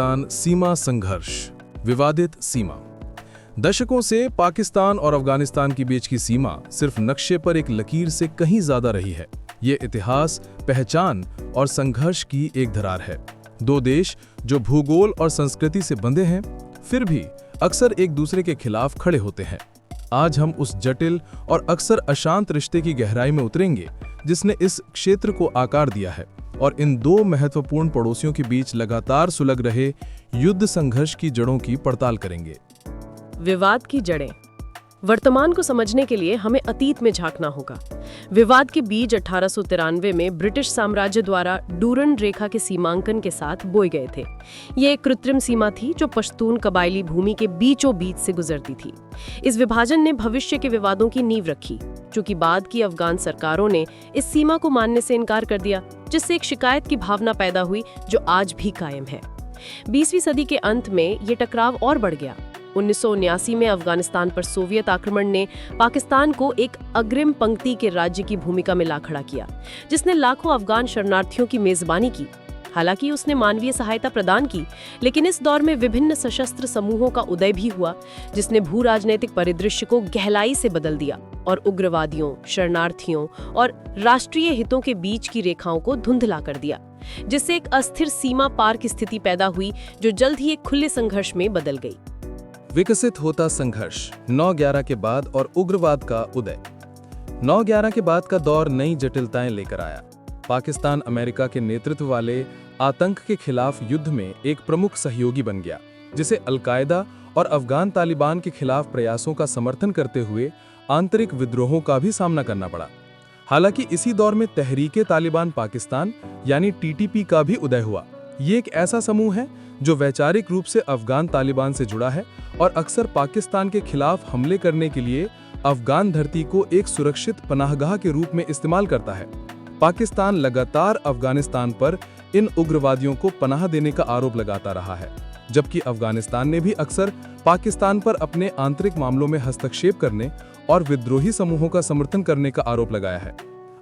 पाकिस्तान सीमा संघर्ष, विवादित सीमा। दशकों से पाकिस्तान और अफगानिस्तान के बीच की सीमा सिर्फ नक्शे पर एक लकीर से कहीं ज्यादा रही है। ये इतिहास, पहचान और संघर्ष की एक दरार है। दो देश जो भूगोल और संस्कृति से बंधे हैं, फिर भी अक्सर एक दूसरे के खिलाफ खड़े होते हैं। आज हम उस जटिल और अक्सर अशांत रिश्ते की गहराई में उतरेंगे जिसने इस क्षेत्र को आकार दिया है और इन दो महत्वपूर्ण पड़ोसियों के बीच लगातार सुलग रहे युद्ध संघर्ष की जड़ों की पड़ताल करेंगे। विवाद की जड़ें। वर्तमान को समझने के लिए हमें अतीत में झांकना होगा। विवाद के बीज 1893 में ब्रिटिश साम्राज्य द्वारा डूरंड रेखा के सीमांकन के साथ बोए गए थे। ये एक कृत्रिम सीमा थी जो पश्तून कबायली भूमि के बीचों बीच से गुजरती थी। इस विभाजन ने भविष्य के विवादों की नींव रखी, चूंकि बाद की अफगान सरकारों ने इस सीमा को मानने से इनकार कर दिया, जिससे एक शिकायत की भावना पैदा हुई जो आज भी कायम है। 20वीं सदी के अंत में ये टकराव और बढ़ गया। 1979 में अफगानिस्तान पर सोवियत आक्रमण ने पाकिस्तान को एक अग्रिम पंक्ति के राज्य की भूमिका में ला खड़ा किया, जिसने लाखों अफगान शरणार्थियों की मेजबानी की। हालांकि उसने मानवीय सहायता प्रदान की, लेकिन इस दौर में विभिन्न सशस्त्र समूहों का उदय भी हुआ, जिसने भू राजनीतिक परिदृश्य को गहराई से बदल दिया और उग्रवादियों, शरणार्थियों और राष्ट्रीय हितों के बीच की रेखाओं को धुंधला कर दिया, जिससे एक अस्थिर सीमा पार की स्थिति पैदा हुई जो जल्द ही एक खुले संघर्ष में बदल गई। विकसित होता संघर्ष, 9/11 के बाद और उग्रवाद का उदय। 9/11 के बाद का दौर नई जटिलताएं लेकर आया। पाकिस्तान अमेरिका के नेतृत्व वाले आतंक के खिलाफ युद्ध में एक प्रमुख सहयोगी बन गया, जिसे अल-कायदा और अफगान तालिबान के खिलाफ प्रयासों का समर्थन करते हुए आंतरिक विद्रोहों का भी सामना करना पड़ा। हालांकि इसी दौर में तहरीके तालिबान पाकिस्तान यानी TTP का भी उदय हुआ। ये एक ऐसा समूह है जो वैचारिक रूप से अफगान तालिबान से जुड़ा है और अक्सर पाकिस्तान के खिलाफ हमले करने के लिए अफगान धरती को एक सुरक्षित पनाहगाह के रूप में इस्तेमाल करता है। पाकिस्तान लगातार अफगानिस्तान पर इन उग्रवादियों को पनाह देने का आरोप लगाता रहा है, जबकि अफगानिस्तान ने भी अक्सर पाकिस्तान पर अपने आंतरिक मामलों में हस्तक्षेप करने और विद्रोही समूहों का समर्थन करने का आरोप लगाया है।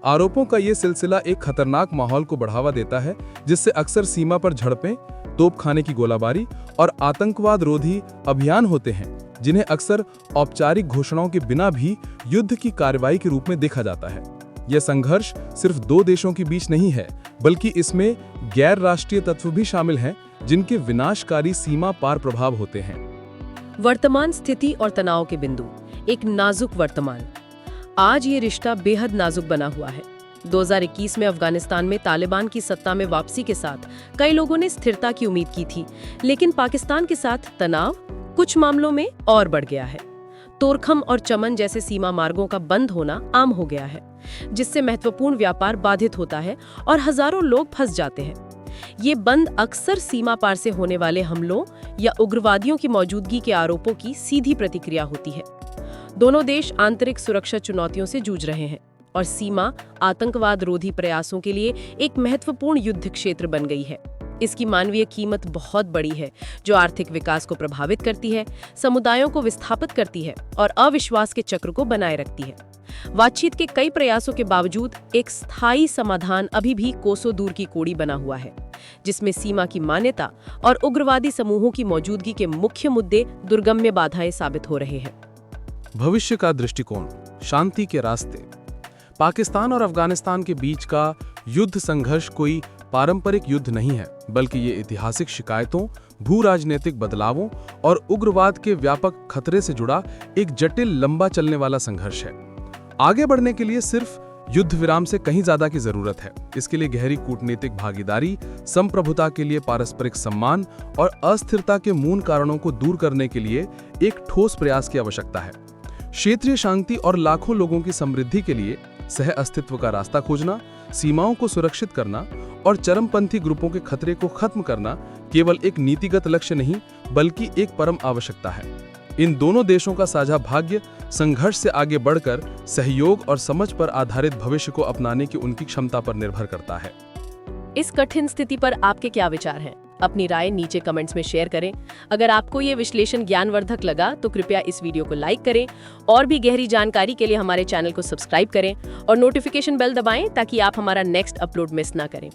आरोपों का ये सिलसिला एक खतरनाक माहौल को बढ़ावा देता है, जिससे अक्सर सीमा पर झड़पें, तोपखाने की गोलाबारी और आतंकवाद रोधी अभियान होते हैं, जिन्हें अक्सर औपचारिक घोषणाओं के बिना भी युद्ध की कार्रवाई के रूप में देखा जाता है। यह संघर्ष सिर्फ दो देशों के बीच नहीं है, बल्कि इसमें गैर राष्ट्रीय तत्व भी शामिल हैं, जिनके विनाशकारी सीमा पार प्रभाव होते हैं। वर्तमान स्थिति और तनाव के बिंदु। एक नाजुक वर्तमान। आज ये रिश्ता बेहद नाजुक बना हुआ है। 2021 में अफगानिस्तान में तालिबान की सत्ता में वापसी के साथ कई लोगों ने स्थिरता की उम्मीद की थी, लेकिन पाकिस्तान के साथ तनाव कुछ मामलों में और बढ़ गया है। तोरखम और चमन जैसे सीमा मार्गों का बंद होना आम हो गया है, जिससे महत्वपूर्ण व्यापार बाधित होता है और हजारों लोग फंस जाते हैं। ये बंद अक्सर सीमा पार से होने वाले हमलों या उग्रवादियों की मौजूदगी के आरोपों की सीधी प्रतिक्रिया होती है। दोनों देश आंतरिक सुरक्षा चुनौतियों से जूझ रहे हैं और सीमा आतंकवाद रोधी प्रयासों के लिए एक महत्वपूर्ण युद्ध क्षेत्र बन गई है। इसकी मानवीय कीमत बहुत बड़ी है, जो आर्थिक विकास को प्रभावित करती है, समुदायों को विस्थापित करती है और अविश्वास के चक्र को बनाए रखती है। बातचीत के कई प्रयासों के बावजूद एक स्थायी समाधान अभी भी कोसों दूर की कोड़ी बना हुआ है, जिसमें सीमा की मान्यता और उग्रवादी समूहों की मौजूदगी के मुख्य मुद्दे दुर्गम्य बाधाएं साबित हो रहे हैं। भविष्य का दृष्टिकोण, शांति के रास्ते। पाकिस्तान और अफगानिस्तान के बीच का युद्ध संघर्ष कोई पारंपरिक युद्ध नहीं है, बल्कि ये ऐतिहासिक शिकायतों, भू राजनीतिक बदलावों और उग्रवाद के व्यापक खतरे से जुड़ा एक जटिल, लंबा चलने वाला संघर्ष है। आगे बढ़ने के लिए सिर्फ युद्ध विराम से कहीं ज्यादा की जरूरत है। इसके लिए गहरी कूटनीतिक भागीदारी, संप्रभुता के लिए पारस्परिक सम्मान और अस्थिरता के मूल कारणों को दूर करने के लिए एक ठोस प्रयास की आवश्यकता है। क्षेत्रीय शांति और लाखों लोगों की समृद्धि के लिए सह अस्तित्व का रास्ता खोजना, सीमाओं को सुरक्षित करना और चरमपंथी ग्रुपों के खतरे को खत्म करना केवल एक नीतिगत लक्ष्य नहीं, बल्कि एक परम आवश्यकता है। इन दोनों देशों का साझा भाग्य संघर्ष से आगे बढ़कर सहयोग और समझ पर आधारित भविष्य को अपनाने की उनकी क्षमता पर निर्भर करता है। इस कठिन स्थिति पर आपके क्या विचार हैं? अपनी राय नीचे कमेंट्स में शेयर करें। अगर आपको ये विश्लेषण ज्ञानवर्धक लगा तो कृपया इस वीडियो को लाइक करें और भी गहरी जानकारी के लिए हमारे चैनल को सब्सक्राइब करें और नोटिफिकेशन बेल दबाएं ताकि आप हमारा नेक्स्ट अपलोड मिस ना करें।